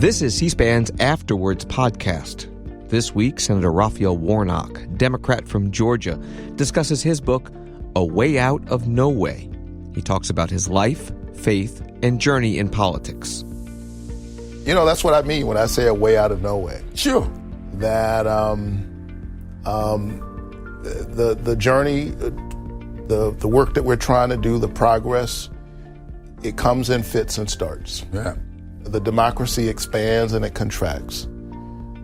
This is C-SPAN's Afterwards podcast. This week, Senator Raphael Warnock, Democrat from Georgia, discusses his book, A Way Out of No Way. He talks about his life, faith, and journey in politics. You know, that's what I mean when I say a way out of no way. Sure. That the journey, the work that we're trying to do, the progress, it comes in fits and starts. Yeah. The democracy expands and it contracts.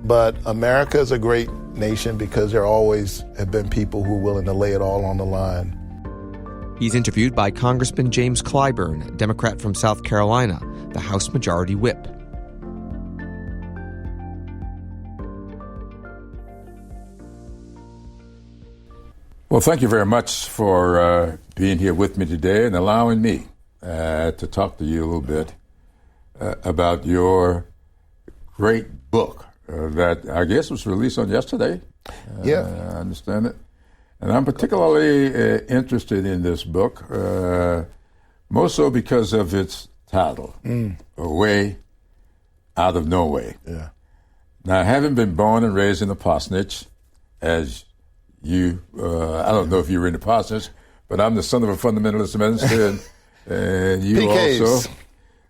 But America is a great nation because there always have been people who are willing to lay it all on the line. He's interviewed by Congressman James Clyburn, Democrat from South Carolina, the House Majority Whip. Well, thank you very much for being here with me today and allowing me to talk to you a little bit about your great book that I guess was released on yesterday. Yeah. I understand it. And I'm particularly interested in this book, more so because of its title, A Way Out of No Way. Yeah. Now, having been born and raised in the parsonage, as you, I don't know if you were in the parsonage, but I'm the son of a fundamentalist minister, and you PKs. also.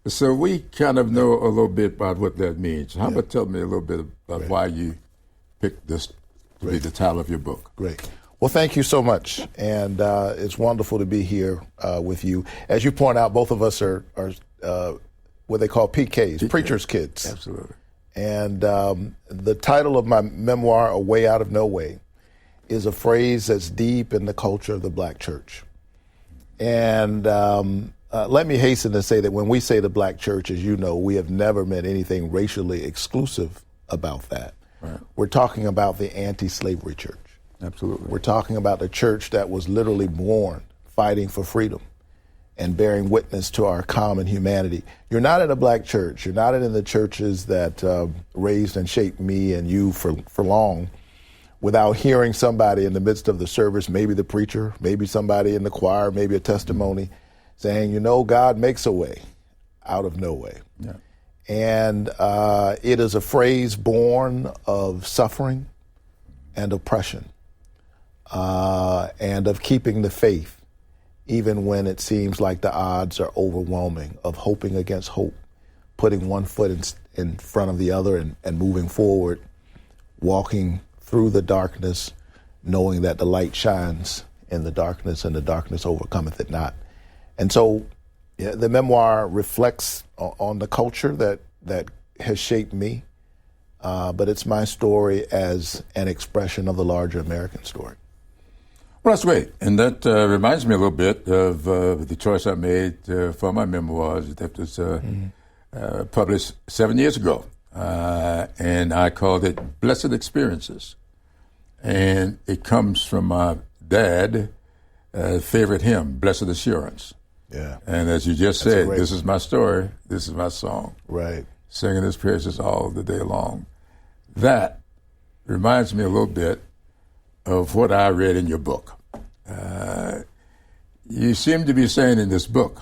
So we kind of know a little bit about what that means. How about tell me a little bit about why you picked this to be the title of your book? Great. Well, thank you so much, and it's wonderful to be here with you. As you point out, both of us are what they call PKs, preacher's kids. Absolutely. And the title of my memoir, A Way Out of No Way, is a phrase that's deep in the culture of the black church. And let me hasten to say that when we say the black church, as you know, we have never meant anything racially exclusive about that. Right. We're talking about the anti-slavery church. Absolutely. We're talking about the church that was literally born fighting for freedom and bearing witness to our common humanity. You're not in a black church. You're not in the churches that raised and shaped me and you for long without hearing somebody in the midst of the service, maybe the preacher, maybe somebody in the choir, maybe a testimony, saying, you know, God makes a way out of no way. Yeah. And it is a phrase born of suffering and oppression. And of keeping the faith, even when it seems like the odds are overwhelming, of hoping against hope, putting one foot in front of the other and moving forward, walking through the darkness, knowing that the light shines in the darkness and the darkness overcometh it not. And so the memoir reflects on the culture that has shaped me, but it's my story as an expression of the larger American story. Well, that's great. And that reminds me a little bit of the choice I made for my memoirs that was published 7 years ago. And I called it Blessed Experiences. And it comes from my dad, favorite hymn, Blessed Assurance. Yeah. And as you just said, this is my story, this is my song. Right. Singing his praises all the day long. That reminds me a little bit of what I read in your book. You seem to be saying in this book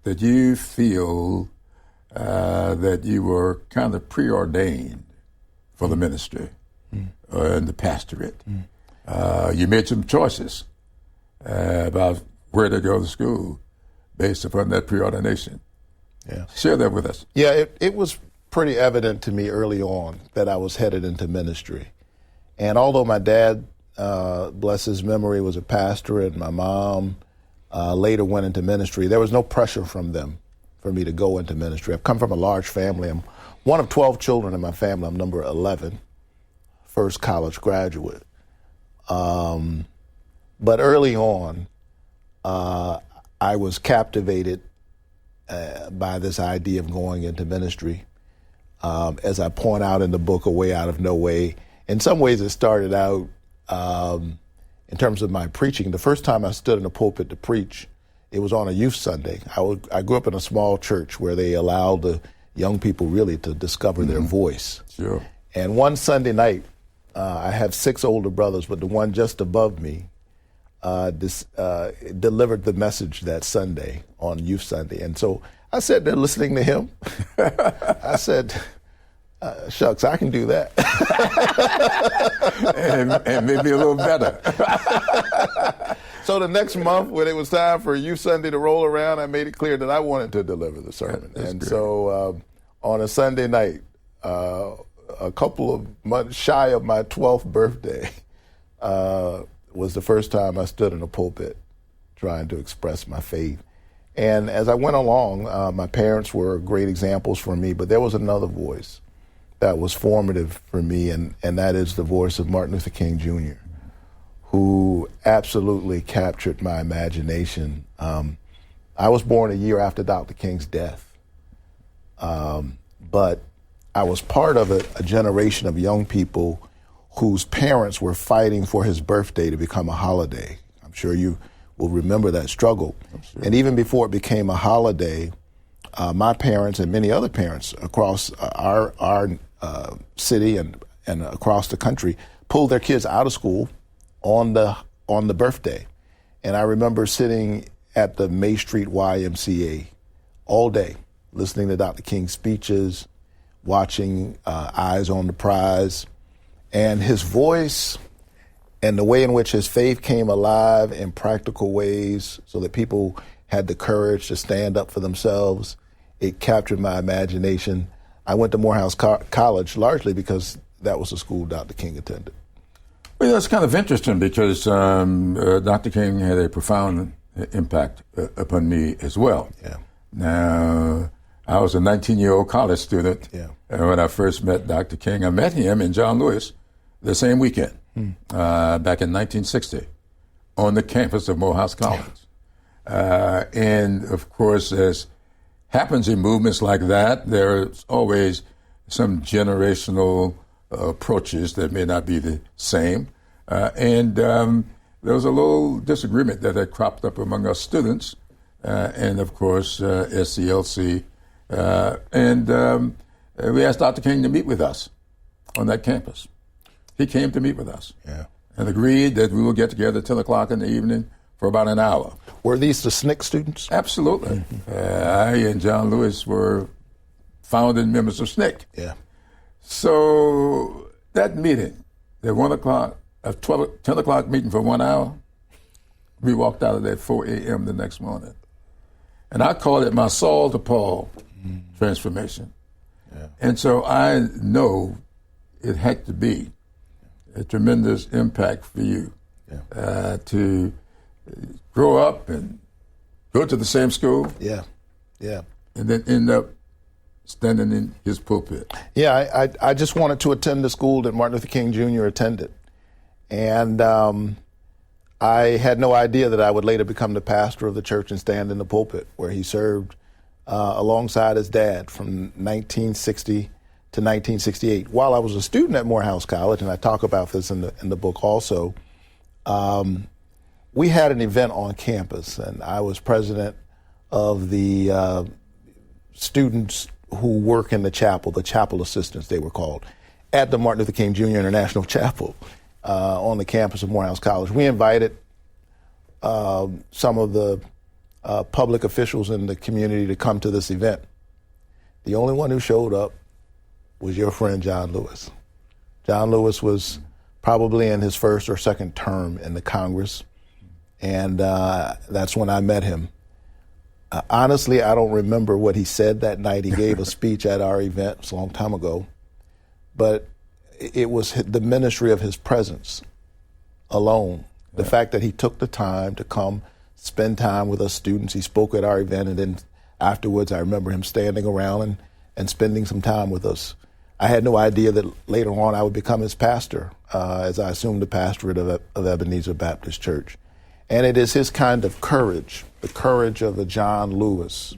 that you feel that you were kind of preordained for the ministry and the pastorate. You made some choices about where to go to school based upon that preordination. Yeah. Share that with us. Yeah, it was pretty evident to me early on that I was headed into ministry. And although my dad, bless his memory, was a pastor, and my mom later went into ministry, there was no pressure from them for me to go into ministry. I've come from a large family. I'm one of 12 children in my family. I'm number 11, first college graduate. But early on, I was captivated by this idea of going into ministry. As I point out in the book, A Way Out of No Way, in some ways it started out in terms of my preaching. The first time I stood in a pulpit to preach, it was on a youth Sunday. I grew up in a small church where they allowed the young people really to discover their voice. Sure. And one Sunday night, I have 6 older brothers, but the one just above me delivered the message that Sunday on Youth Sunday. And so I sat there listening to him. I said, Shucks, I can do that. and maybe a little better. So the next month, when it was time for Youth Sunday to roll around, I made it clear that I wanted to deliver the sermon. That's and great. So on a Sunday night, a couple of months shy of my 12th birthday, was the first time I stood in a pulpit trying to express my faith. And as I went along, my parents were great examples for me, but there was another voice that was formative for me, and that is the voice of Martin Luther King Jr., who absolutely captured my imagination. I was born a year after Dr. King's death, but I was part of a generation of young people whose parents were fighting for his birthday to become a holiday. I'm sure you will remember that struggle. Sure. And even before it became a holiday, my parents and many other parents across our city and across the country pulled their kids out of school on the birthday. And I remember sitting at the May Street YMCA all day, listening to Dr. King's speeches, watching Eyes on the Prize, and his voice and the way in which his faith came alive in practical ways so that people had the courage to stand up for themselves. It captured my imagination. I went to Morehouse College largely because that was the school Dr. King attended. Well, that's kind of interesting because Dr. King had a profound impact upon me as well. Yeah. Now, I was a 19-year-old college student when I first met Dr. King. I met him in John Lewis the same weekend, back in 1960, on the campus of Morehouse College. And, of course, as happens in movements like that, there's always some generational approaches that may not be the same. And there was a little disagreement that had cropped up among us students and, of course, SCLC. And we asked Dr. King to meet with us on that campus. He came to meet with us and agreed that we would get together at 10 o'clock in the evening for about an hour. Were these the SNCC students? Absolutely. I and John Lewis were founding members of SNCC. Yeah. So that meeting, the 10 o'clock meeting for 1 hour, we walked out of there at 4 a.m. the next morning. And I called it my Saul to Paul transformation. Yeah. And so I know it had to be a tremendous impact for you to grow up and go to the same school. Yeah. And then end up standing in his pulpit. Yeah, I just wanted to attend the school that Martin Luther King Jr. attended. And I had no idea that I would later become the pastor of the church and stand in the pulpit where he served alongside his dad from 1960 to 1968. While I was a student at Morehouse College, and I talk about this in the book also, we had an event on campus, and I was president of the students who work in the chapel assistants they were called, at the Martin Luther King Jr. International Chapel on the campus of Morehouse College. We invited some of the public officials in the community to come to this event. The only one who showed up was your friend John Lewis. John Lewis was probably in his first or second term in the Congress, and that's when I met him. Honestly, I don't remember what he said that night. He gave a speech at our event, it was a long time ago, but it was the ministry of his presence alone. The fact that he took the time to come spend time with us students. He spoke at our event, and then afterwards I remember him standing around and spending some time with us. I had no idea that later on I would become his pastor as I assumed the pastorate of Ebenezer Baptist Church. And it is his kind of courage, the courage of a John Lewis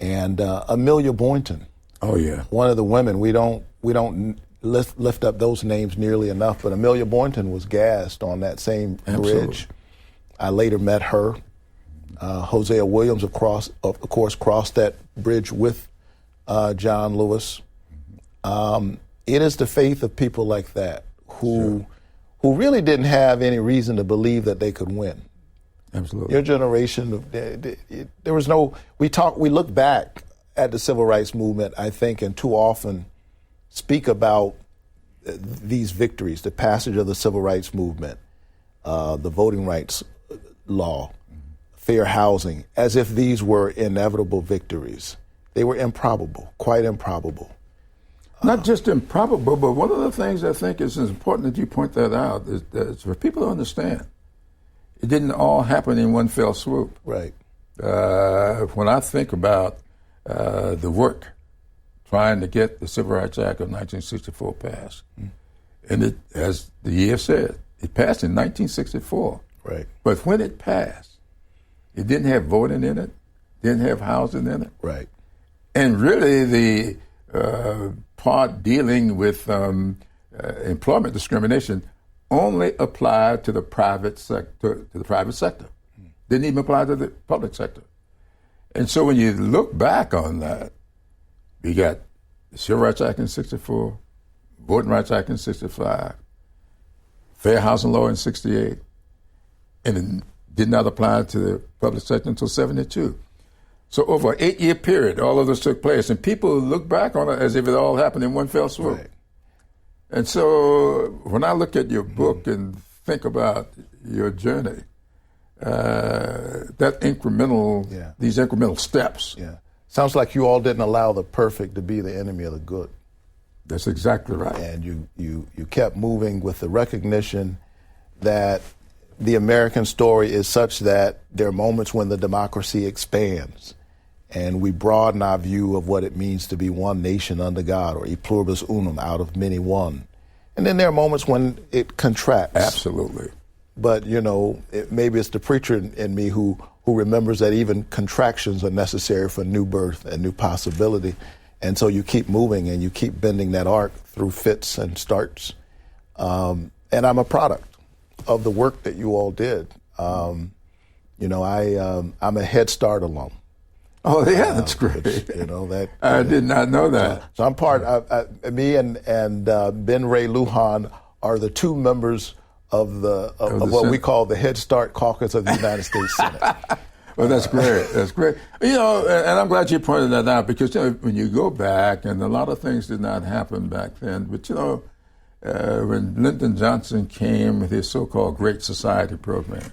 and Amelia Boynton. Oh yeah, one of the women. We don't lift up those names nearly enough, but Amelia Boynton was gassed on that same bridge. I later met her. Hosea Williams, of course, crossed that bridge with John Lewis. It is the faith of people like that who really didn't have any reason to believe that they could win. Absolutely. Your generation, there was no. We look back at the civil rights movement, I think, and too often speak about these victories, the passage of the civil rights movement, the voting rights law, fair housing, as if these were inevitable victories. They were improbable, quite improbable. Not just improbable, but one of the things I think is important that you point that out is that for people to understand, it didn't all happen in one fell swoop. Right. When I think about the work trying to get the Civil Rights Act of 1964 passed, and it, as the year said, it passed in 1964. Right. But when it passed, it didn't have voting in it, didn't have housing in it. Right. And really the part dealing with employment discrimination only applied to the private sector. Didn't even apply to the public sector. And so when you look back on that, we got the Civil Rights Act in 64, Voting Rights Act in 65, Fair Housing Law in 68, and it did not apply to the public sector until 72. So over an 8-year period, all of this took place, and people look back on it as if it all happened in one fell swoop. Right. And so when I look at your book and think about your journey, that incremental, these incremental steps. Yeah. Sounds like you all didn't allow the perfect to be the enemy of the good. That's exactly right. And you kept moving with the recognition that the American story is such that there are moments when the democracy expands and we broaden our view of what it means to be one nation under God, or e pluribus unum, out of many one. And then there are moments when it contracts. Absolutely. But, maybe it's the preacher in me who remembers that even contractions are necessary for new birth and new possibility. And so you keep moving and you keep bending that arc through fits and starts. And I'm a product of the work that you all did. I'm a Head Start alum. Oh, yeah, that's great. I did not know that. So I'm part. Me and Ben Ray Lujan are the two members of what we call the Head Start Caucus of the United States Senate. Well, that's great. That's great. And I'm glad you pointed that out, because when you go back, and a lot of things did not happen back then, but when Lyndon Johnson came with his so-called Great Society program.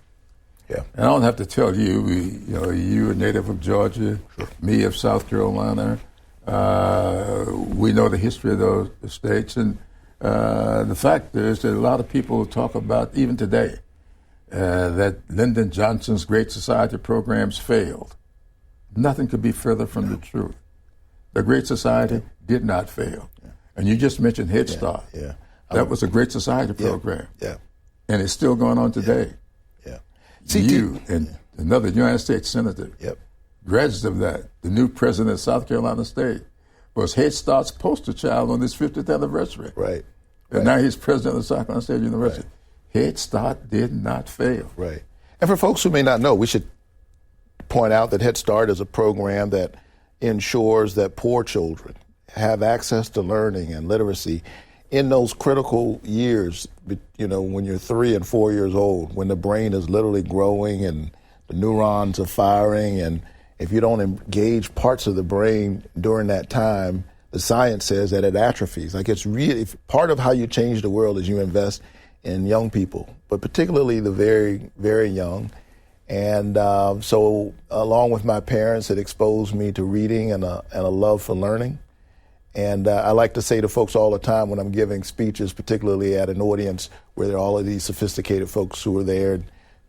Yeah. And I don't have to tell you, you a native of Georgia, sure. Me of South Carolina. We know the history of those states, and the fact is that a lot of people talk about, even today, that Lyndon Johnson's Great Society programs failed. Nothing could be further from the truth. The Great Society did not fail. Yeah. And you just mentioned Head Start. Yeah. That was a Great Society program. Yeah. And it's still going on today. Yeah. You and another United States Senator, graduates of that, the new president of South Carolina State, was Head Start's poster child on his 50th anniversary. Right. And now he's president of South Carolina State University. Right. Head Start did not fail. Right. And for folks who may not know, we should point out that Head Start is a program that ensures that poor children have access to learning and literacy in those critical years, when you're 3 and 4 years old, when the brain is literally growing and the neurons are firing, and if you don't engage parts of the brain during that time, the science says that it atrophies. Like, it's really part of how you change the world is you invest in young people, but particularly the very, very young. And so along with my parents, it exposed me to reading and a love for learning. And I like to say to folks all the time when I'm giving speeches, particularly at an audience where there are all of these sophisticated folks who are there,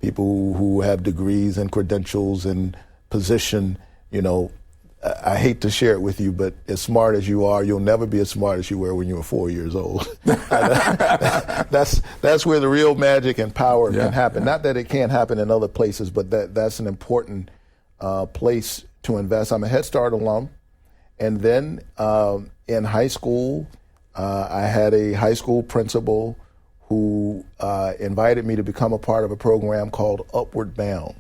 people who have degrees and credentials and position, I hate to share it with you, but as smart as you are, you'll never be as smart as you were when you were 4 years old. That's where the real magic and power can happen. Not that it can't happen in other places, but that's an important place to invest. I'm a Head Start alum. And then in high school, I had a high school principal who invited me to become a part of a program called Upward Bound,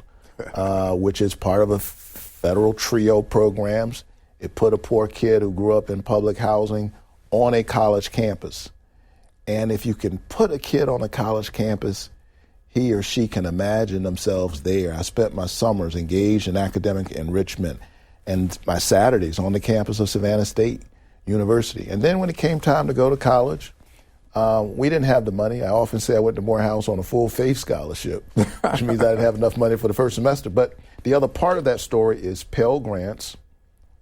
which is part of a federal trio programs. It put a poor kid who grew up in public housing on a college campus. And if you can put a kid on a college campus, he or she can imagine themselves there. I spent my summers engaged in academic enrichment and my Saturdays on the campus of Savannah State university. And then when it came time to go to college, we didn't have the money. I often say I went to Morehouse on a full faith scholarship, which means I didn't have enough money for the first semester. But the other part of that story is Pell Grants,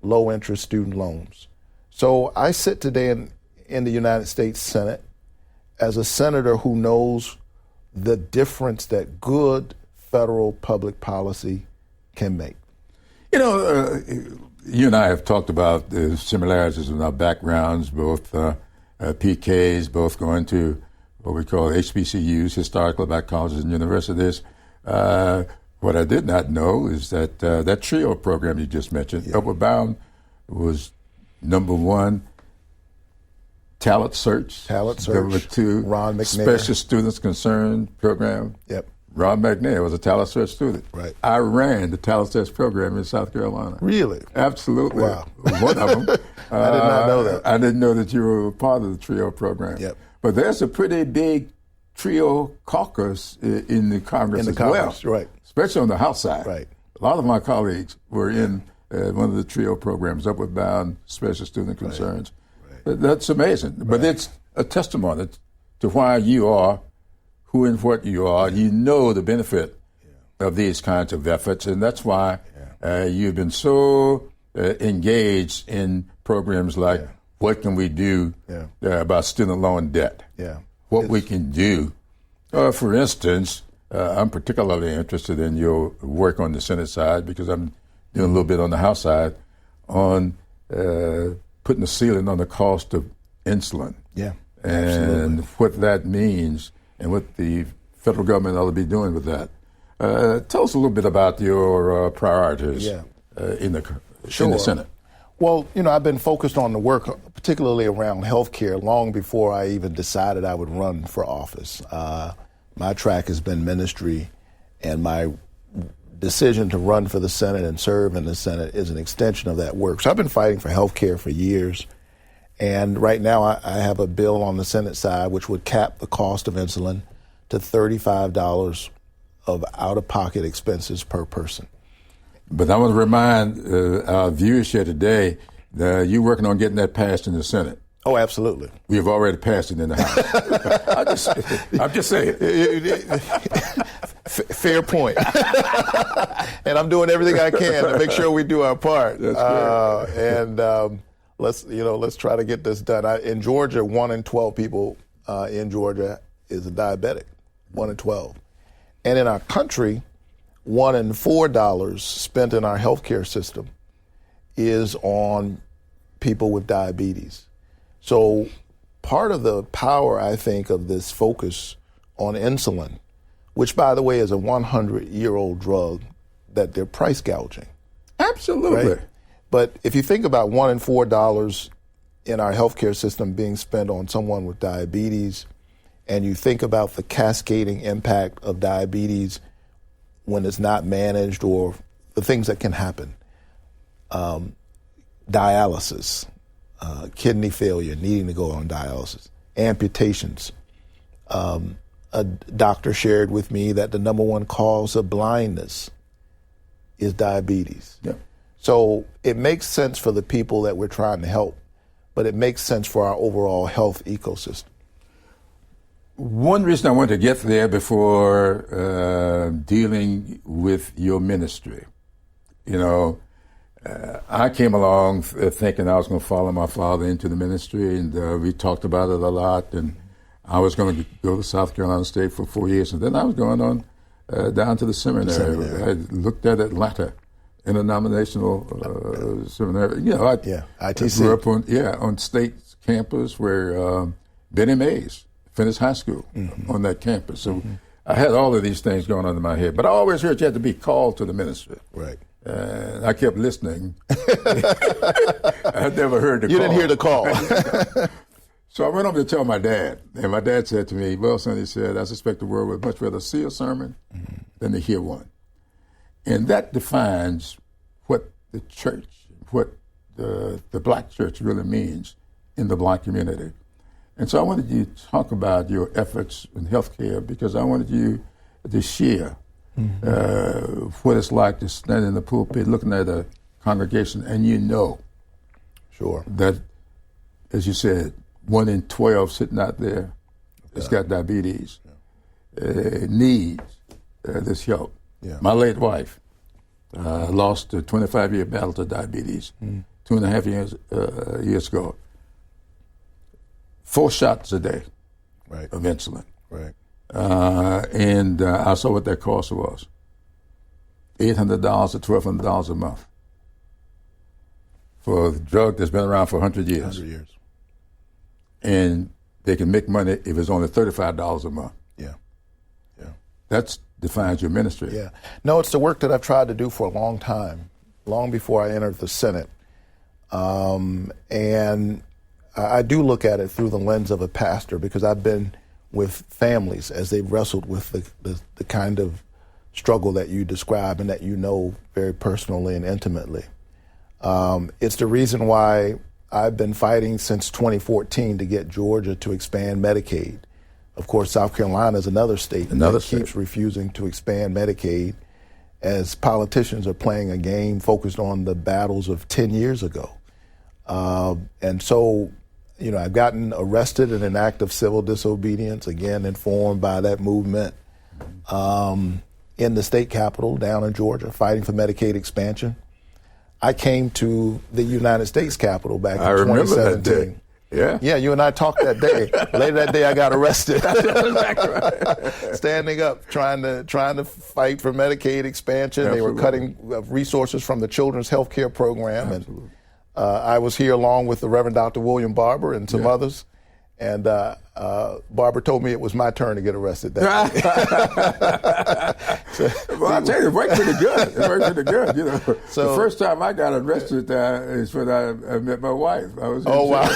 low interest student loans. So I sit today in the United States Senate as a senator who knows the difference that good federal public policy can make. You know, you and I have talked about the similarities in our backgrounds, both PKs, both going to what we call HBCUs, historically black colleges and universities. What I did not know is that that TRIO program you just mentioned, Upward Bound, was number one talent search. Number two, Ron McNair. Special Students Concerned program. Yep. Ron McNair was a talent search student. Right. I ran the talent search program in South Carolina. Really? Absolutely. Wow. One of them. I did not know that. I didn't know that you were part of the TRIO program. Yep. But there's a pretty big TRIO caucus in the Congress as well. Right. Especially on the House side. Right. A lot of my colleagues were in one of the TRIO programs, Upward Bound, Special Student Concerns. Right. That's amazing. Right. But it's a testimony to why you are who and what you are. You know the benefit of these kinds of efforts, and that's why you've been so engaged in programs like what can we do about student loan debt, what we can do. For instance, I'm particularly interested in your work on the Senate side because I'm doing a little bit on the House side on putting a ceiling on the cost of insulin and what that means and what the federal government ought to be doing with that. Tell us a little bit about your priorities in the Senate. Well, you know, I've been focused on the work, particularly around health care, long before I even decided I would run for office. My track has been ministry, and my decision to run for the Senate and serve in the Senate is an extension of that work. So I've been fighting for health care for years. And right now I have a bill on the Senate side which would cap the cost of insulin to $35 of out-of-pocket expenses per person. But I want to remind our viewers here today that you're working on getting that passed in the Senate. Oh, absolutely. We have already passed it in the House. I'm just saying. Fair point. And I'm doing everything I can to make sure we do our part. That's great. Let's try to get this done. In Georgia, 1 in 12 people in Georgia is a diabetic, 1 in 12. And in our country, $1 in $4 spent in our healthcare system is on people with diabetes. So part of the power, I think, of this focus on insulin, which, by the way, is a 100-year-old drug that they're price gouging. Absolutely. Right? But if you think about $1 in $4 in our healthcare system being spent on someone with diabetes, and you think about the cascading impact of diabetes when it's not managed or the things that can happen, dialysis, kidney failure, needing to go on dialysis, amputations. A doctor shared with me that the number one cause of blindness is diabetes. Yeah. So it makes sense for the people that we're trying to help, but it makes sense for our overall health ecosystem. One reason I wanted to get there before dealing with your ministry, I came along thinking I was going to follow my father into the ministry, and we talked about it a lot, and I was going to go to South Carolina State for 4 years, and then I was going on down to the seminary. I looked at Atlanta Interdenominational Seminary. I ITC. grew up on state campus where Benny Mays finished high school on that campus. So I had all of these things going on in my head, but I always heard you had to be called to the ministry. Right. I kept listening. I never heard the call. You didn't hear the call. So I went over to tell my dad, and my dad said to me, well, son, he said, I suspect the world would much rather see a sermon than to hear one. And that defines what the church, what the black church really means in the black community. And so I wanted you to talk about your efforts in healthcare because I wanted you to share what it's like to stand in the pulpit looking at a congregation and Sure. that as you said, 1 in 12 sitting out there has got diabetes, needs this help. Yeah. My late wife lost a 25-year battle to diabetes 2.5 years ago. 4 shots a day of insulin. Right. And I saw what that cost was. $800 to $1,200 a month for a drug that's been around for 100 years. 100 years. And they can make money if it's only $35 a month. Yeah. Yeah. That defines your ministry. Yeah. No, it's the work that I've tried to do for a long time, long before I entered the Senate. And I do look at it through the lens of a pastor, because I've been with families as they've wrestled with the kind of struggle that you describe and that you know very personally and intimately. It's the reason why I've been fighting since 2014 to get Georgia to expand Medicaid. Of course, South Carolina is another state that keeps refusing to expand Medicaid, as politicians are playing a game focused on the battles of 10 years ago. And so, you know, I've gotten arrested in an act of civil disobedience, again, informed by that movement, in the state capitol down in Georgia, fighting for Medicaid expansion. I came to the United States Capitol back in 2017. Remember that day. Yeah. Yeah, you and I talked that day. Later that day, I got arrested. Standing up, trying to fight for Medicaid expansion. Absolutely. They were cutting resources from the Children's Health Care Program. Absolutely. And I was here along with the Reverend Dr. William Barber and some others. And Barber told me it was my turn to get arrested that day. Well, I'll tell you, it worked pretty good. You know, so, the first time I got arrested is when I met my wife. I was wow.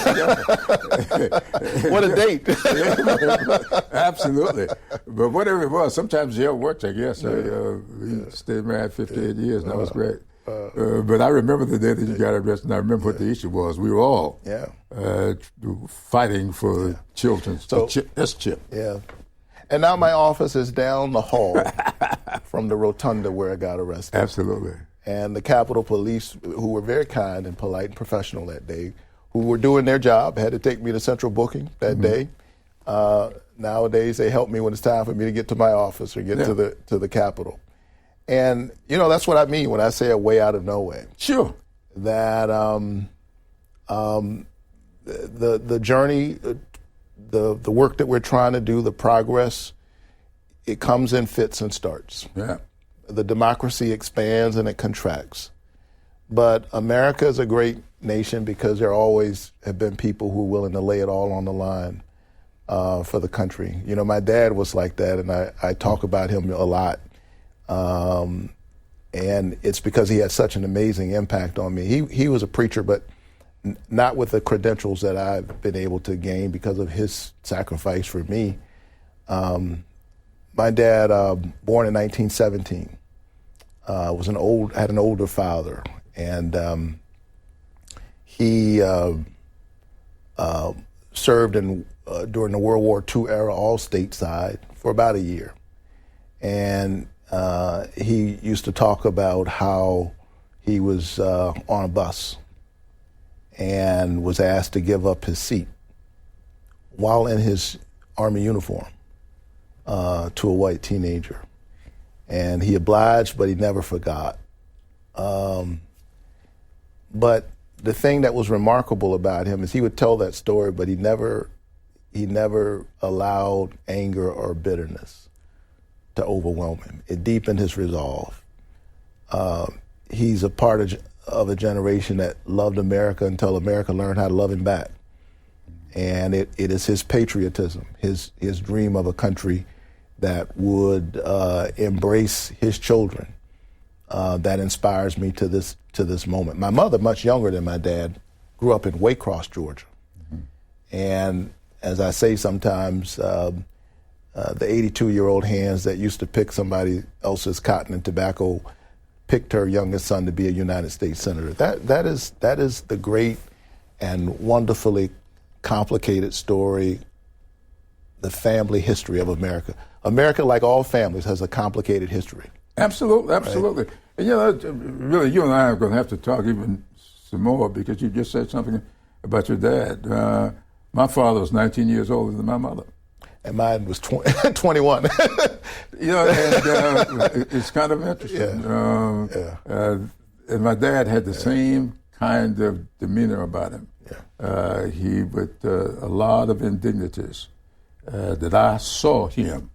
What a date. Absolutely. But whatever it was, sometimes jail worked, I guess. We stayed married 58 years, and that was great. But I remember the day that you got arrested, and I remember what the issue was. We were all fighting for children's chip. Yeah. And now my office is down the hall from the rotunda where I got arrested. Absolutely. And the Capitol Police, who were very kind and polite and professional that day, who were doing their job, had to take me to central booking that day. Nowadays, they help me when it's time for me to get to my office or get to the Capitol. And, you know, that's what I mean when I say a way out of no way. Sure. That the journey, the work that we're trying to do, the progress, it comes in fits and starts. Yeah. The democracy expands and it contracts. But America is a great nation because there always have been people who are willing to lay it all on the line for the country. You know, my dad was like that, and I talk about him a lot. And it's because he had such an amazing impact on me. He was a preacher, but not with the credentials that I've been able to gain because of his sacrifice for me. My dad, born in 1917, had an older father, and he served during the World War II era, all stateside, for about a year. And he used to talk about how he was on a bus and was asked to give up his seat while in his Army uniform to a white teenager. And he obliged, but he never forgot. But the thing that was remarkable about him is he would tell that story, but he never allowed anger or bitterness to overwhelm him. It deepened his resolve. He's a part of a generation that loved America until America learned how to love him back. And it is his patriotism, his dream of a country that would embrace his children that inspires me to this moment. My mother, much younger than my dad, grew up in Waycross, Georgia. And as I say sometimes, the 82-year-old hands that used to pick somebody else's cotton and tobacco picked her youngest son to be a United States Senator. That is the great and wonderfully complicated story, the family history of America. America, like all families, has a complicated history. Absolutely. Right? And really, you and I are going to have to talk even some more because you just said something about your dad. My father was 19 years older than my mother. And mine was 21. It's kind of interesting. And my dad had the same kind of demeanor about him. He with a lot of indignities that I saw him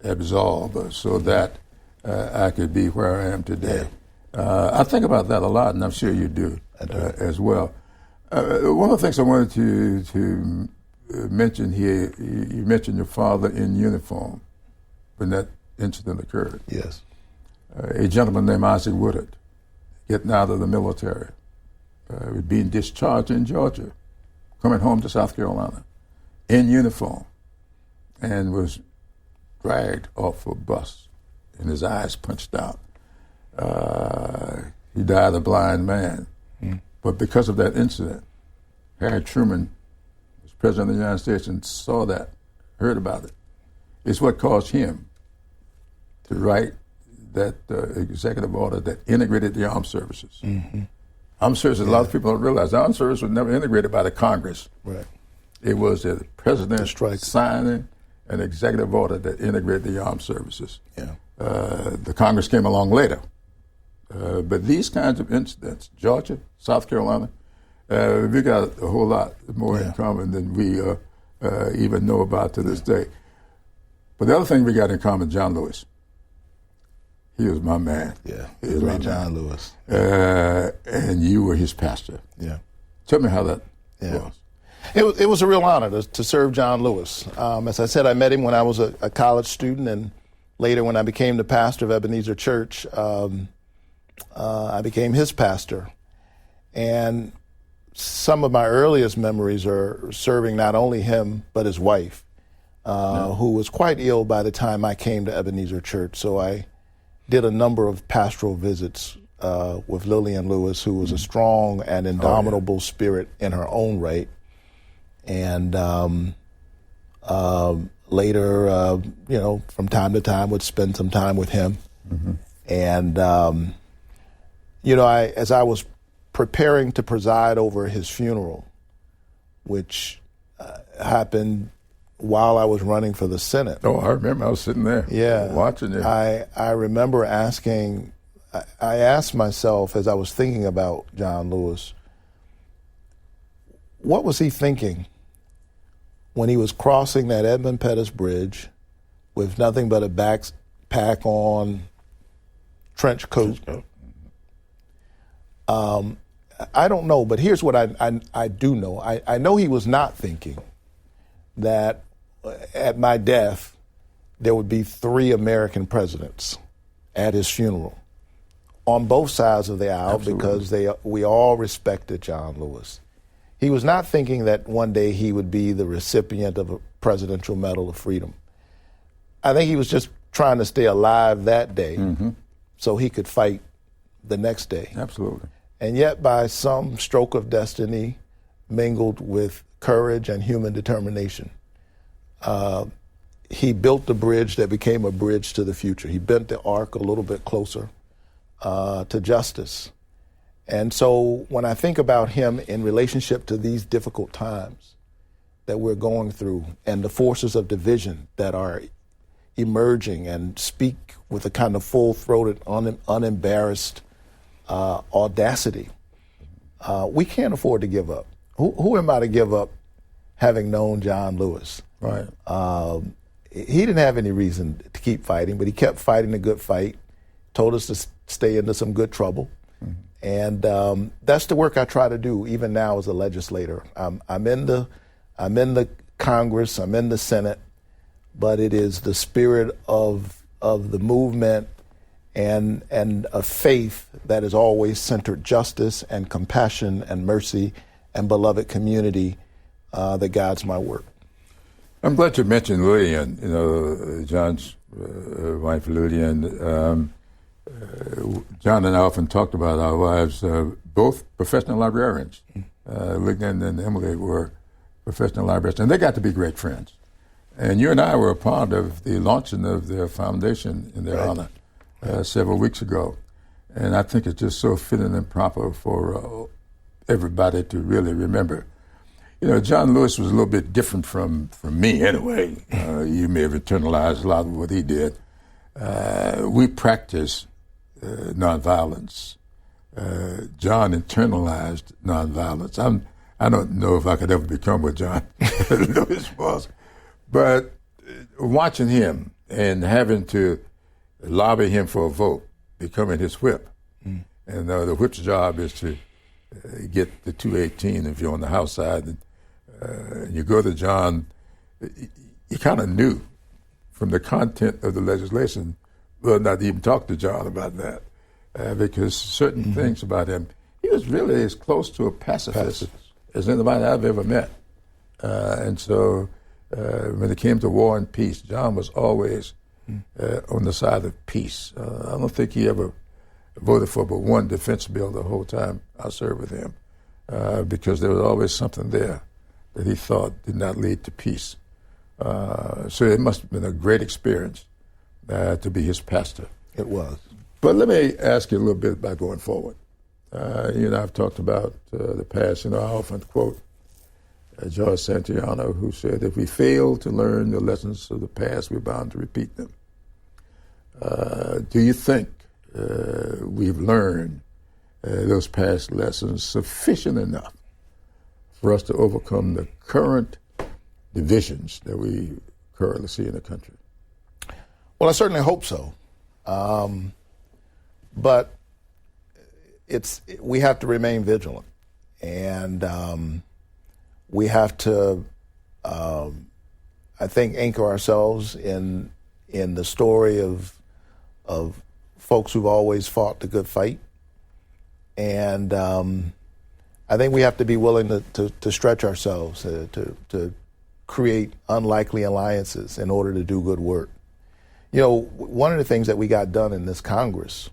absolve so that I could be where I am today. I think about that a lot, and I'm sure you do, as well. One of the things I wanted to mention here, you mentioned your father in uniform when that incident occurred. Yes. A gentleman named Isaac Woodard, getting out of the military, being discharged in Georgia, coming home to South Carolina in uniform, and was dragged off a bus and his eyes punched out. He died a blind man. But because of that incident, Harry Truman was president of the United States and saw that, heard about it. It's what caused him to write that executive order that integrated the armed services. Armed services, a lot of people don't realize, the armed services was never integrated by the Congress. Right. It was the president signing an executive order that integrated the armed services. The Congress came along later. But these kinds of incidents, Georgia, South Carolina, we got a whole lot more in common than we even know about to this day. But the other thing we got in common, John Lewis. He was my man. He was my John Lewis. And you were his pastor. Tell me how that was. It was a real honor to serve John Lewis. As I said, I met him when I was a college student, and later when I became the pastor of Ebenezer Church, I became his pastor. And some of my earliest memories are serving not only him, but his wife, who was quite ill by the time I came to Ebenezer Church. So I did a number of pastoral visits with Lillian Lewis, who was a strong and indomitable spirit in her own right. And later, from time to time, would spend some time with him. And, as I was preparing to preside over his funeral, which happened while I was running for the Senate. Oh, I remember. I was sitting there watching it. I remember I asked myself as I was thinking about John Lewis, what was he thinking when he was crossing that Edmund Pettus Bridge with nothing but a backpack on, trench coat? I don't know, but here's what I do know. I know he was not thinking that at my death there would be 3 American presidents at his funeral on both sides of the aisle. Absolutely. Because we all respected John Lewis. He was not thinking that one day he would be the recipient of a Presidential Medal of Freedom. I think he was just trying to stay alive that day so he could fight the next day. Absolutely. And yet by some stroke of destiny, mingled with courage and human determination, he built the bridge that became a bridge to the future. He bent the arc a little bit closer to justice. And so when I think about him in relationship to these difficult times that we're going through and the forces of division that are emerging and speak with a kind of full-throated, unembarrassed audacity, we can't afford to give up. Who am I to give up having known John Lewis? Right. He didn't have any reason to keep fighting, but he kept fighting a good fight, told us to stay into some good trouble. And that's the work I try to do, even now as a legislator. I'm in the Congress, I'm in the Senate, but it is the spirit of the movement and a faith that has always centered justice and compassion and mercy and beloved community that guides my work. I'm glad you mentioned Lillian, John's wife Lillian. John and I often talked about our wives, both professional librarians. Lillian and Emily were professional librarians, and they got to be great friends. And you and I were a part of the launching of their foundation in their honor several weeks ago. And I think it's just so fitting and proper for everybody to really remember John Lewis was a little bit different from me anyway. You may have internalized a lot of what he did. We practice nonviolence. John internalized nonviolence. I don't know if I could ever become what John Lewis was, but watching him and having to lobby him for a vote, becoming his whip, and the whip's job is to get the 218 if you're on the House side. And you go to John, you kind of knew from the content of the legislation, well, not even talk to John about that, because certain things about him, he was really as close to a pacifist as anybody I've ever met. And so when it came to war and peace, John was always on the side of peace. I don't think he ever voted for but one defense bill the whole time I served with him, because there was always something there that he thought did not lead to peace. So it must have been a great experience to be his pastor. It was. But let me ask you a little bit about going forward. I've talked about the past. I often quote George Santayana, who said, if we fail to learn the lessons of the past, we're bound to repeat them. Do you think we've learned those past lessons sufficient enough for us to overcome the current divisions that we currently see in the country? Well, I certainly hope so. But we have to remain vigilant, and we have to, I think, anchor ourselves in the story of folks who've always fought the good fight, and I think we have to be willing to stretch ourselves to create unlikely alliances in order to do good work. One of the things that we got done in this Congress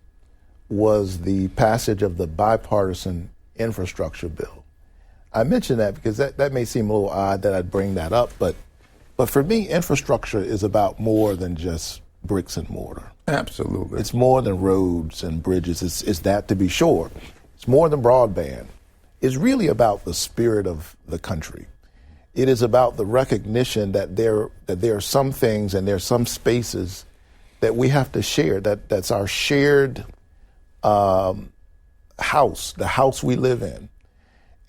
was the passage of the bipartisan infrastructure bill. I mention that because that may seem a little odd that I'd bring that up, but for me, infrastructure is about more than just bricks and mortar. Absolutely. It's more than roads and bridges. It's that, to be sure. It's more than broadband. It's really about the spirit of the country. It is about the recognition that there are some things and there are some spaces that we have to share. That's our shared house, the house we live in.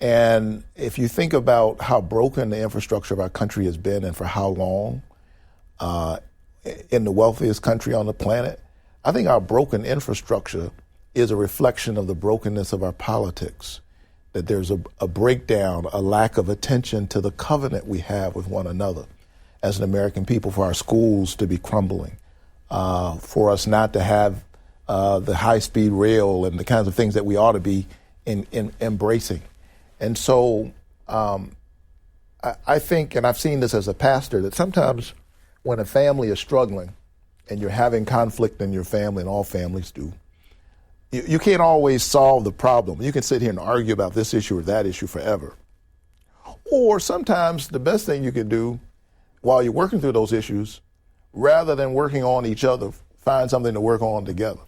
And if you think about how broken the infrastructure of our country has been and for how long, in the wealthiest country on the planet, I think our broken infrastructure is a reflection of the brokenness of our politics, that there's a breakdown, a lack of attention to the covenant we have with one another as an American people, for our schools to be crumbling, for us not to have the high-speed rail and the kinds of things that we ought to be embracing. And so I think, and I've seen this as a pastor, that sometimes when a family is struggling and you're having conflict in your family, and all families do, you can't always solve the problem. You can sit here and argue about this issue or that issue forever. Or sometimes the best thing you can do while you're working through those issues, rather than working on each other, find something to work on together.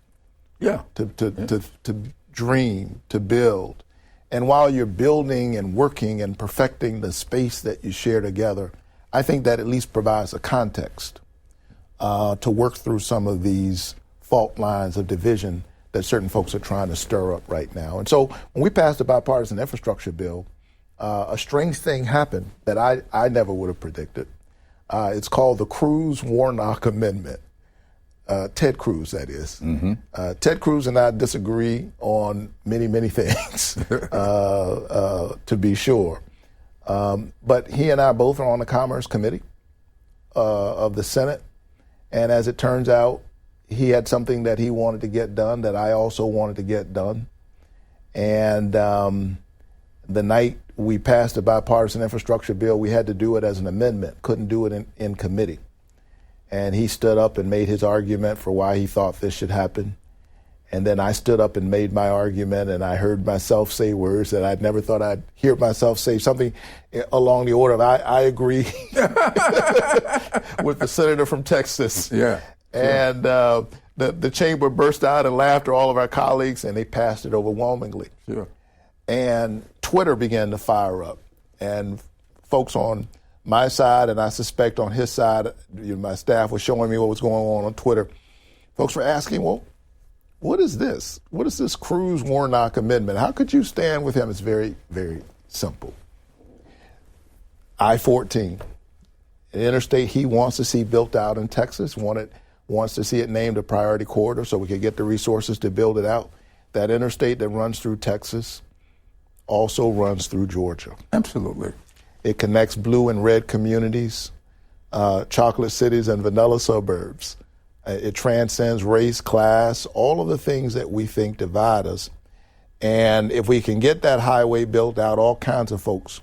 Yeah. To dream, to build. And while you're building and working and perfecting the space that you share together, I think that at least provides a context to work through some of these fault lines of division that certain folks are trying to stir up right now. And so when we passed the bipartisan infrastructure bill, a strange thing happened that I never would have predicted. It's called the Cruz-Warnock Amendment. Ted Cruz, that is. Mm-hmm. Ted Cruz and I disagree on many, many things, to be sure. But he and I both are on the Commerce Committee of the Senate. And as it turns out, he had something that he wanted to get done that I also wanted to get done. And the night we passed the bipartisan infrastructure bill, we had to do it as an amendment, couldn't do it in committee. And he stood up and made his argument for why he thought this should happen. And then I stood up and made my argument, and I heard myself say words that I'd never thought I'd hear myself say, something along the order of, I agree with the senator from Texas. Yeah. Sure. And the chamber burst out in laughter, all of our colleagues, and they passed it overwhelmingly. Sure. And Twitter began to fire up. And folks on my side, and I suspect on his side, my staff was showing me what was going on Twitter. Folks were asking, well, what is this? What is this Cruz-Warnock amendment? How could you stand with him? It's very, very simple. I-14, an interstate he wants to see built out in Texas, wants to see it named a priority corridor so we could get the resources to build it out. That interstate that runs through Texas also runs through Georgia. Absolutely. It connects blue and red communities, chocolate cities and vanilla suburbs. It transcends race, class, all of the things that we think divide us. And if we can get that highway built out, all kinds of folks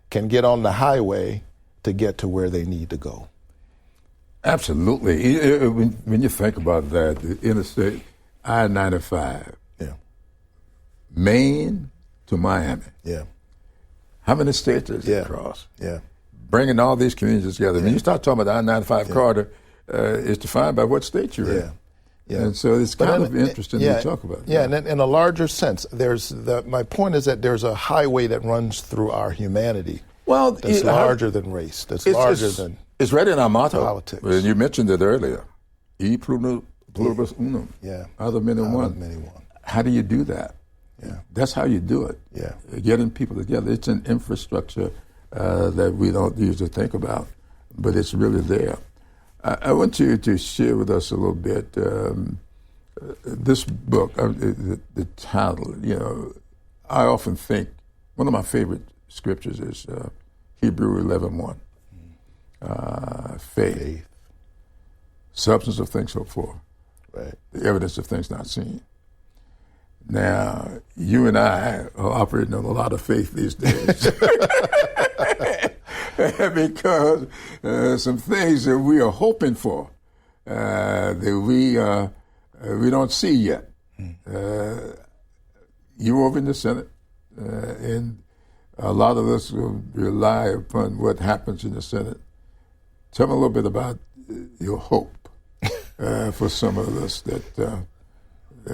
can get on the highway to get to where they need to go. Absolutely. When you think about that, the interstate I-95, Maine to Miami. Yeah. How many states does it cross? Yeah. Bringing all these communities together. When you start talking about the I-95 corridor, it's defined by what state you're in. Yeah. And so it's kind of interesting to talk about. Yeah, and in a larger sense, my point is that there's a highway that runs through our humanity. Well, that's larger than race. That's larger than it's right in our motto. Politics. You mentioned it earlier. E pluribus unum. Yeah. Out of many one. How do you do that? Yeah. That's how you do it. Yeah. Getting people together. It's an infrastructure that we don't usually think about, but it's really there. I want you to share with us a little bit this book, the title. I often think one of my favorite scriptures is Hebrews 11:1. Faith, substance of things hoped for, right? The evidence of things not seen. Now, you and I are operating on a lot of faith these days. Because some things that we are hoping for that we don't see yet. You're over in the Senate, and a lot of us will rely upon what happens in the Senate. Tell me a little bit about your hope for some of us that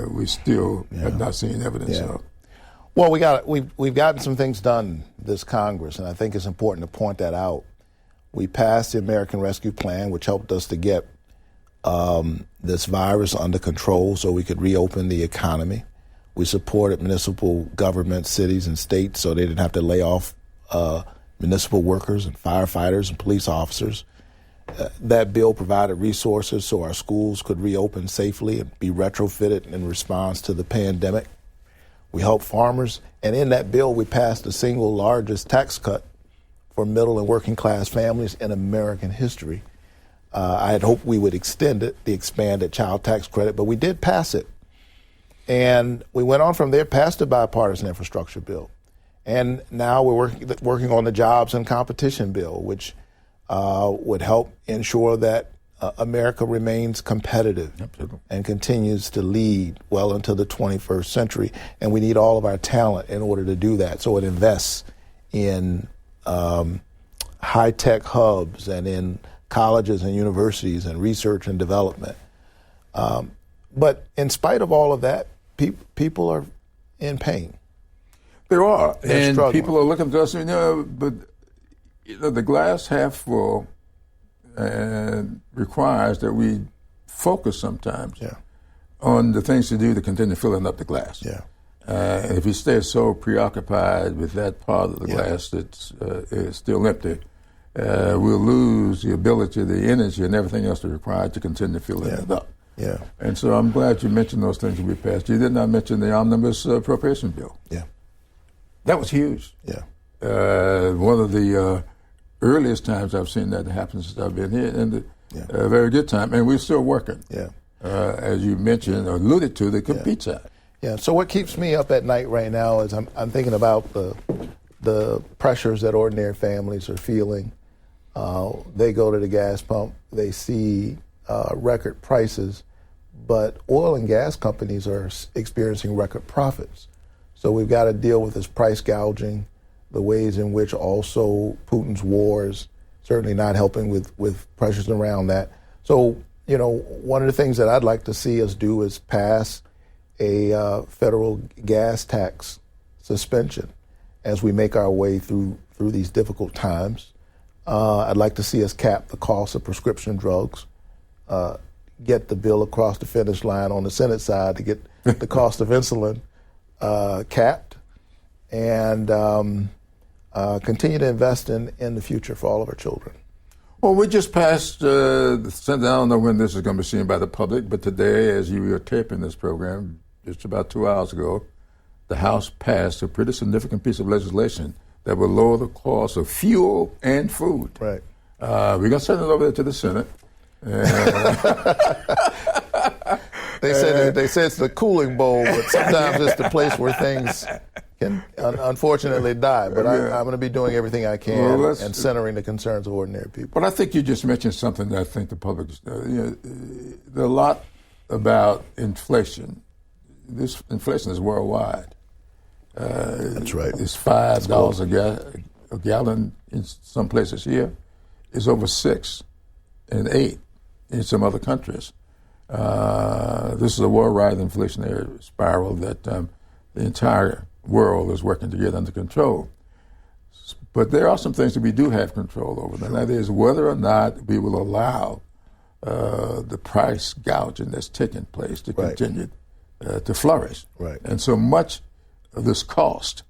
we still have not seen evidence of. Well, we've gotten some things done this Congress, and I think it's important to point that out. We passed the American Rescue Plan, which helped us to get this virus under control so we could reopen the economy. We supported municipal government, cities, and states so they didn't have to lay off municipal workers and firefighters and police officers. That bill provided resources so our schools could reopen safely and be retrofitted in response to the pandemic. We helped farmers, and in that bill we passed the single largest tax cut for middle and working class families in American history. I had hoped we would extend it, the expanded child tax credit, but we did pass it. And we went on from there, passed a bipartisan infrastructure bill. And now we're working on the jobs and competition bill, which would help ensure that America remains competitive and continues to lead well into the 21st century. And we need all of our talent in order to do that. So it invests in high-tech hubs and in colleges and universities and research and development. But in spite of all of that, people are in pain. There are. They're and struggling. People are looking to us, but the glass half full requires that we focus sometimes on the things to do to continue filling up the glass. Yeah. If we stay so preoccupied with that part of the glass that's still empty, we'll lose the ability, the energy, and everything else that's required to continue filling it up. Yeah. And so I'm glad you mentioned those things that we passed. You did not mention the omnibus appropriation bill. Yeah. That was huge. Yeah. One of the earliest times I've seen that happen since I've been here, and a very good time. And we're still working. Yeah. As you mentioned or alluded to, the compete side. Yeah. So what keeps me up at night right now is I'm thinking about the pressures that ordinary families are feeling. They go to the gas pump, they see record prices, but oil and gas companies are experiencing record profits. So we've got to deal with this price gouging, the ways in which also Putin's wars certainly not helping with pressures around that. So, one of the things that I'd like to see us do is pass a federal gas tax suspension as we make our way through these difficult times. I'd like to see us cap the cost of prescription drugs, get the bill across the finish line on the Senate side to get the cost of insulin capped, and continue to invest in the future for all of our children. Well, we just passed the Senate. I don't know when this is going to be seen by the public, but today, as you were taping this program, just about 2 hours ago, the House passed a pretty significant piece of legislation that will lower the cost of fuel and food. Right. We're going to send it over there to the Senate. They said it's the cooling bowl, but sometimes it's the place where things can unfortunately die. But I'm going to be doing everything I can and centering the concerns of ordinary people. But I think you just mentioned something that I think the public, there's a lot about inflation. This inflation is worldwide. That's right. It's $5 a gallon in some places here. It's over $6 and $8 in some other countries. This is a worldwide inflationary spiral that the entire world is working to get under control. But there are some things that we do have control over, and that is whether or not we will allow the price gouging that's taking place to continue to flourish. Right. And so much of this cost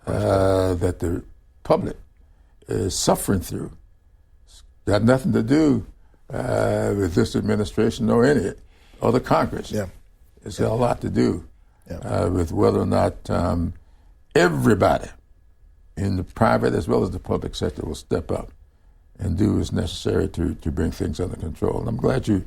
that the public is suffering through got nothing to do with this administration or any other Congress. Yeah. It's got a lot to do with whether or not everybody in the private as well as the public sector will step up and do what's necessary to bring things under control. And I'm glad you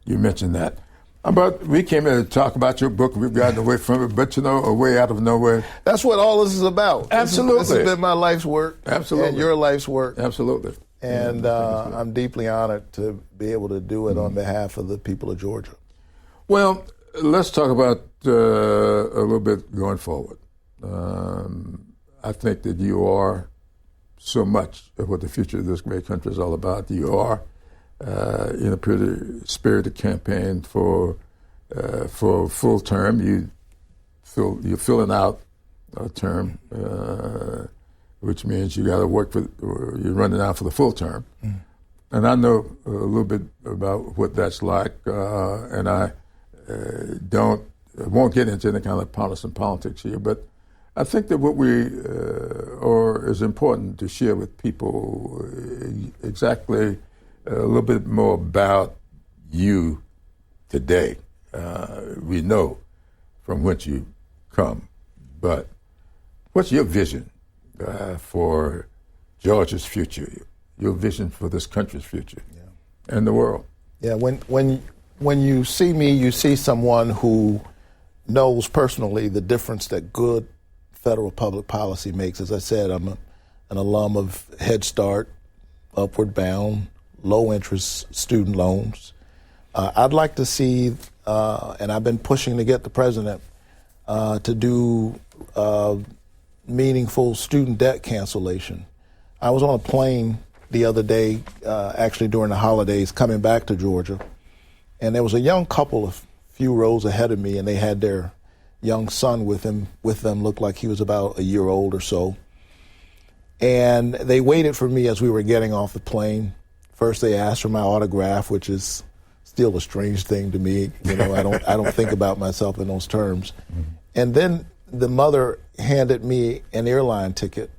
mentioned that. But we came here to talk about your book. We've gotten away from it, but A Way Out of Nowhere. That's what all this is about. Absolutely. This has been my life's work. Absolutely. And your life's work. Absolutely. And I'm deeply honored to be able to do it on behalf of the people of Georgia. Well, let's talk about a little bit going forward. I think that you are so much of what the future of this great country is all about. You are in a pretty spirited campaign for full term. You're filling out a term, which means you got to work for. You're running out for the full term, and I know a little bit about what that's like, and I won't get into any kind of partisan politics here, but I think that what is important to share with people exactly a little bit more about you today. We know from whence you come, but what's your vision for Georgia's future, your vision for this country's future and the world? Yeah, when you see me, you see someone who knows personally the difference that good federal public policy makes. As I said, I'm an alum of Head Start, Upward Bound, low-interest student loans. I'd like to see, and I've been pushing to get the president to do meaningful student debt cancellation. I was on a plane the other day, actually during the holidays, coming back to Georgia, and there was a young couple a few rows ahead of me, and they had their young son with them, looked like he was about a year old or so. And they waited for me as we were getting off the plane. First, they asked for my autograph, which is still a strange thing to me. You know, I don't think about myself in those terms. Mm-hmm. And then the mother handed me an airline ticket,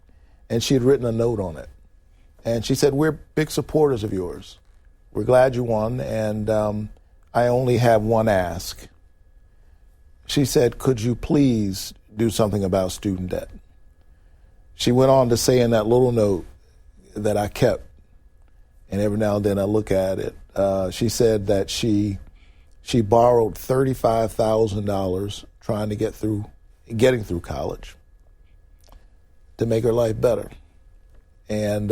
and she had written a note on it. And she said, "We're big supporters of yours. We're glad you won, and I only have one ask." She said, "Could you please do something about student debt?" She went on to say in that little note that I kept, and every now and then I look at it, she said that she borrowed $35,000 trying to getting through college to make her life better. And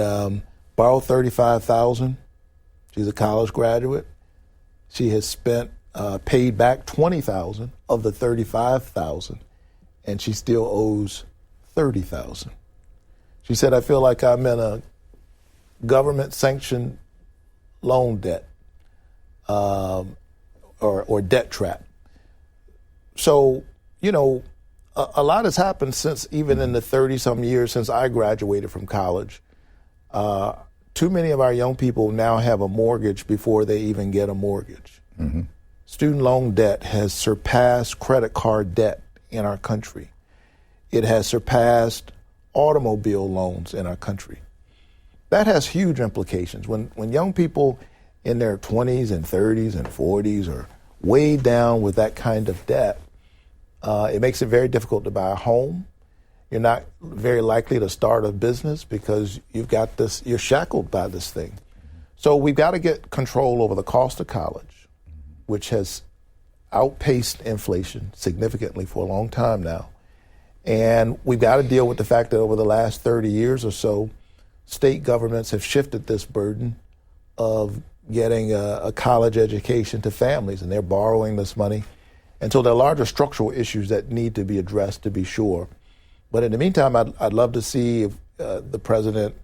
borrowed $35,000. She's a college graduate. She has paid back $20,000 of the $35,000, and she still owes $30,000. She said, "I feel like I'm in a government-sanctioned loan debt or debt trap." So, you know, a lot has happened since, even in the 30-some years since I graduated from college. Too many of our young people now have a mortgage before they even get a mortgage. Mm-hmm. Student loan debt has surpassed credit card debt in our country. It has surpassed automobile loans in our country. That has huge implications. When young people in their 20s and 30s and 40s are weighed down with that kind of debt, it makes it very difficult to buy a home. You're not very likely to start a business because you're shackled by this thing. So we've got to get control over the cost of college, which has outpaced inflation significantly for a long time now. And we've got to deal with the fact that over the last 30 years or so, state governments have shifted this burden of getting a college education to families, and they're borrowing this money. And so there are larger structural issues that need to be addressed, to be sure. But in the meantime, I'd love to see if the president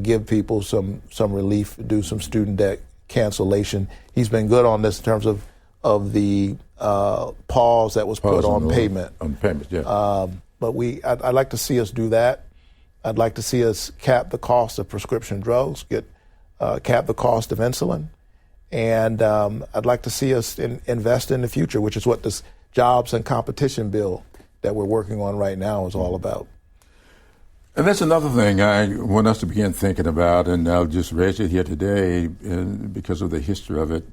give people some relief, do some student debt cancellation. He's been good on this in terms of the pause that was put on payment. On payments, yeah. But I'd like to see us do that. I'd like to see us cap the cost of prescription drugs, cap the cost of insulin. And I'd like to see us invest in the future, which is what this jobs and competition bill that we're working on right now is all about. And that's another thing I want us to begin thinking about, and I'll just raise it here today because of the history of it.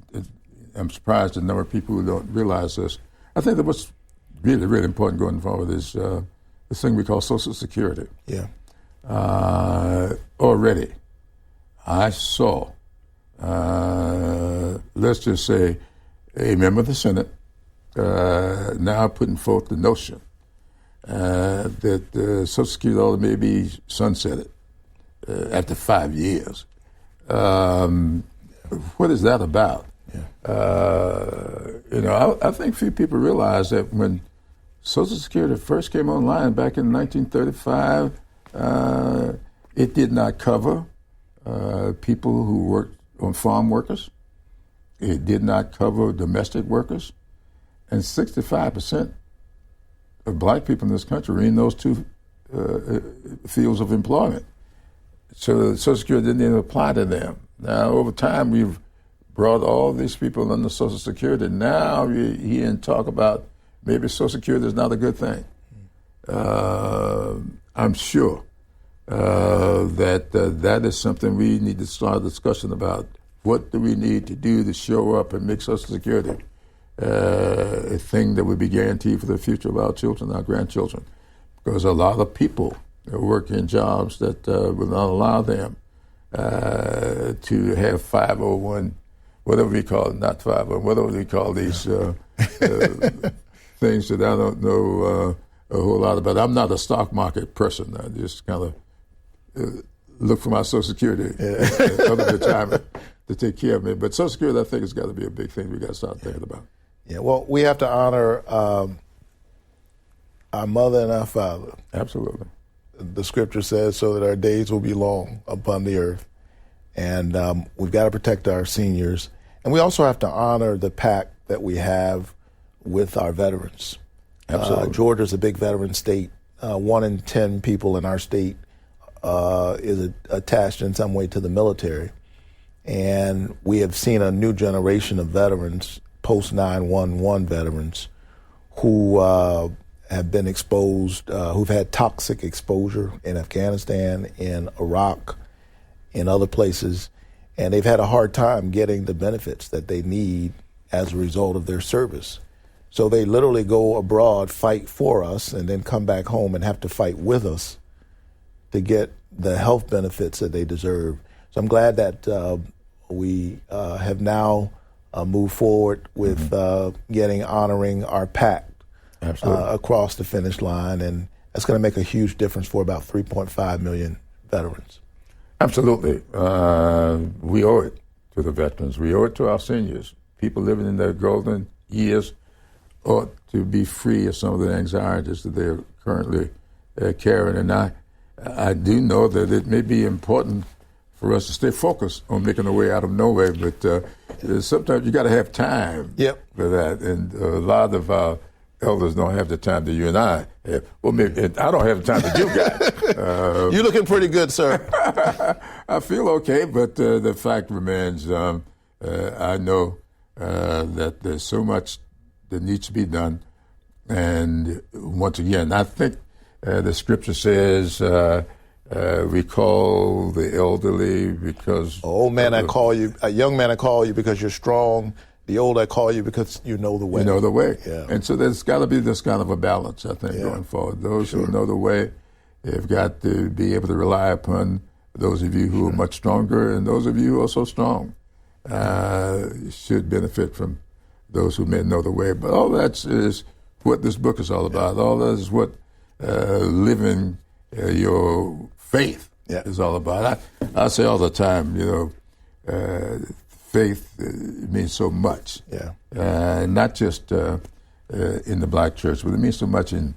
I'm surprised at the number of people who don't realize this. I think that what's really, really important going forward is this thing we call Social Security. Yeah. Already, I saw, let's just say, a member of the Senate now putting forth the notion that Social Security ought to maybe sunsetted after 5 years. What is that about? Yeah. I think few people realize that when Social Security first came online back in 1935, it did not cover people who worked on farm workers. It did not cover domestic workers. And 65% of black people in this country are in those two fields of employment. So Social Security didn't even apply to them. Now, over time, we've brought all these people under Social Security. Now you hear and talk about maybe Social Security is not a good thing. I'm sure that is something we need to start a discussion about. What do we need to do to show up and make Social Security a thing that would be guaranteed for the future of our children, our grandchildren? Because a lot of people work in jobs that will not allow them to have 501, whatever we call it, not 501, whatever we call these things that I don't know a whole lot about. I'm not a stock market person. I just kind of look for my Social Security other retirement to take care of me. But Social Security, I think, has got to be a big thing we got to start thinking about. Yeah, well, we have to honor our mother and our father. Absolutely. The scripture says so that our days will be long upon the earth. And we've got to protect our seniors. And we also have to honor the pact that we have with our veterans. Absolutely. Georgia's a big veteran state. 1 in 10 people in our state is attached in some way to the military. And we have seen a new generation of veterans, post-9/11 veterans, who have been exposed, who've had toxic exposure in Afghanistan, in Iraq, in other places, and they've had a hard time getting the benefits that they need as a result of their service. So they literally go abroad, fight for us, and then come back home and have to fight with us to get the health benefits that they deserve. So I'm glad that we have now moved forward with honoring our pact across the finish line, and that's going to make a huge difference for about 3.5 million veterans. Absolutely. We owe it to the veterans. We owe it to our seniors. People living in their golden years ought to be free of some of the anxieties that they're currently carrying. And I do know that it may be important for us to stay focused on making a way out of no way, but sometimes you got to have time for that. And a lot of our elders don't have the time that you and I have. Well, maybe I don't have the time that you got. You're looking pretty good, sir. I feel okay, but the fact remains, I know that there's so much that needs to be done. And once again, I think the scripture says, we call the elderly because... Old man, I call you. A young man, I call you because you're strong. The old, I call you because you know the way. You know the way. Yeah. And so there's got to be this kind of a balance, I think, going forward. Those who know the way have got to be able to rely upon those of you who are much stronger, and those of you who are so strong should benefit from those who may know the way. But all that is what this book is all about. All that is what living your faith is all about. I say all the time, faith means so much. Yeah. Not just in the black church, but it means so much in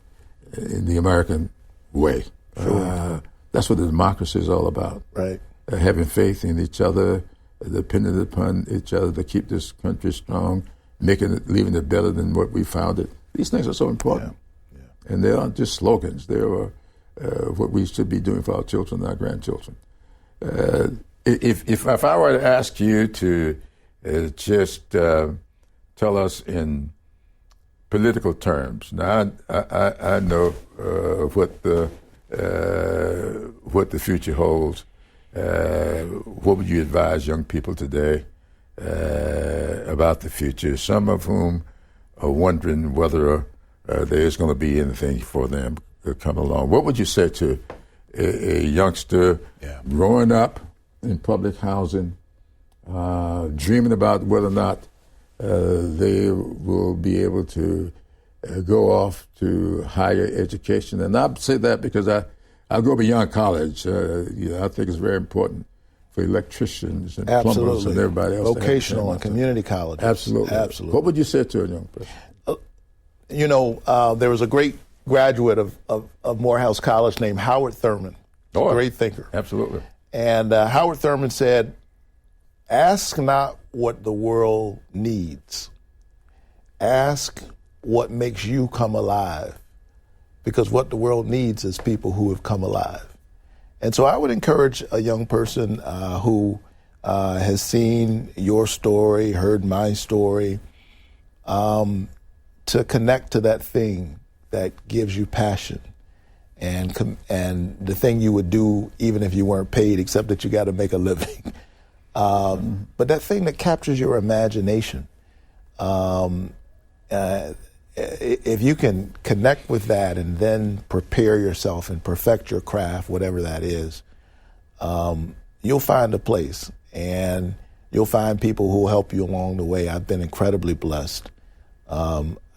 the American way. Sure. That's what the democracy is all about. Right. Having faith in each other, dependent upon each other to keep this country strong, leaving it better than what we found it. These things are so important. Yeah. Yeah. And they aren't just slogans. They are what we should be doing for our children and our grandchildren. If I were to ask you to just tell us in political terms, now I know what the future holds. What would you advise young people today about the future? Some of whom are wondering whether there is going to be anything for them to come along. What would you say to a youngster growing up in public housing, dreaming about whether or not they will be able to go off to higher education? And I say that because I go beyond college. I think it's very important for electricians and plumbers and everybody else. Vocational and community colleges. Absolutely. What would you say to a young person? There was a great graduate of Morehouse College named Howard Thurman, a great thinker. Absolutely. And Howard Thurman said, ask not what the world needs. Ask what makes you come alive. Because what the world needs is people who have come alive. And so I would encourage a young person who has seen your story, heard my story, to connect to that thing that gives you passion and the thing you would do even if you weren't paid, except that you got to make a living. But that thing that captures your imagination, if you can connect with that and then prepare yourself and perfect your craft, whatever that is, you'll find a place and you'll find people who will help you along the way. I've been incredibly blessed.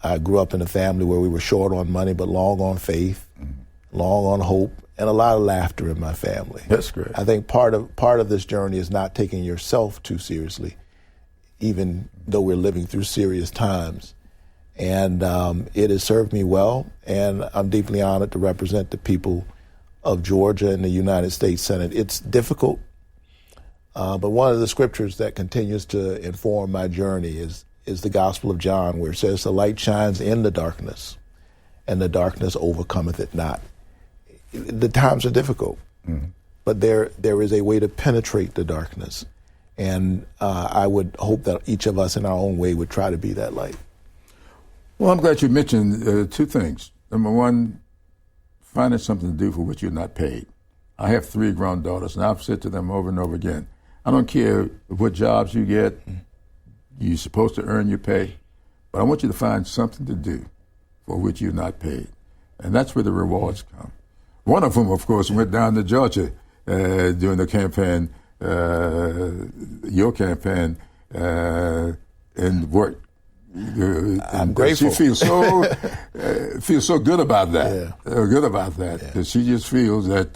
I grew up in a family where we were short on money, but long on faith, long on hope, and a lot of laughter in my family. That's great. I think part of this journey is not taking yourself too seriously, even though we're living through serious times. And it has served me well, and I'm deeply honored to represent the people of Georgia in the United States Senate. It's difficult, but one of the scriptures that continues to inform my journey is the Gospel of John, where it says, the light shines in the darkness, and the darkness overcometh it not. The times are difficult, but there is a way to penetrate the darkness. And I would hope that each of us in our own way would try to be that light. Well, I'm glad you mentioned two things. Number one, finding something to do for which you're not paid. I have 3 grown daughters, and I've said to them over and over again, I don't care what jobs you get, you're supposed to earn your pay, but I want you to find something to do for which you're not paid. And that's where the rewards come. One of them, of course, went down to Georgia during the campaign, your campaign, and worked. I'm grateful. She feels so good about that. Good about that. Yeah. She just feels that,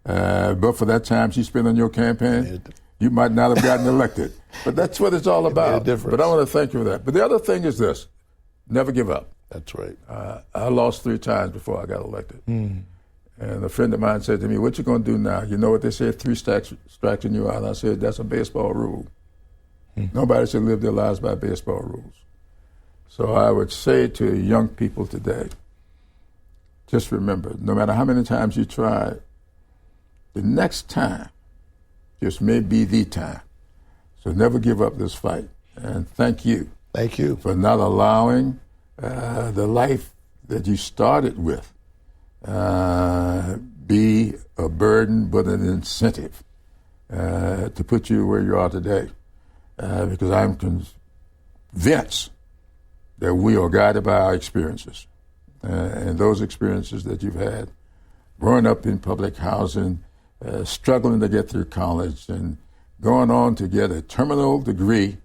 but for that time she spent on your campaign, you might not have gotten elected. But that's what it's all about. But I want to thank you for that. But the other thing is this: never give up. That's right. I lost 3 times before I got elected. And a friend of mine said to me, "What you going to do now? You know what they say? 3 strikes and you're out." And I said, "That's a baseball rule. Nobody should live their lives by baseball rules." So I would say to young people today, just remember, no matter how many times you try, the next time just may be the time. So never give up this fight. And thank you. Thank you. For not allowing the life that you started with be a burden but an incentive to put you where you are today. Because I'm convinced that we are guided by our experiences. And those experiences that you've had, growing up in public housing, struggling to get through college, and going on to get a terminal degree,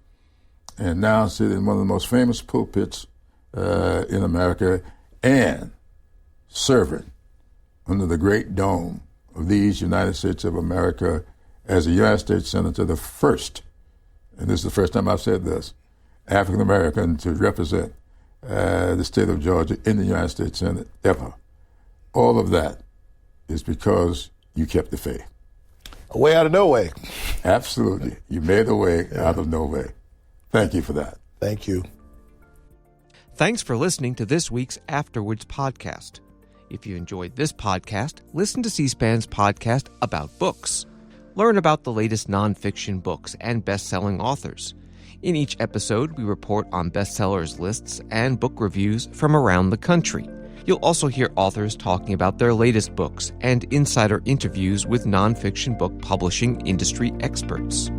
and now sit in one of the most famous pulpits in America, and serving under the great dome of these United States of America as a United States Senator, the first, and this is the first time I've said this, African American to represent the state of Georgia in the United States Senate ever. All of that is because you kept the faith. A way out of no way. Absolutely. You made a way out of no way. Thank you for that. Thank you. Thanks for listening to this week's Afterwards podcast. If you enjoyed this podcast, listen to C-SPAN's podcast about books. Learn about the latest nonfiction books and best-selling authors. In each episode, we report on bestsellers lists and book reviews from around the country. You'll also hear authors talking about their latest books and insider interviews with nonfiction book publishing industry experts.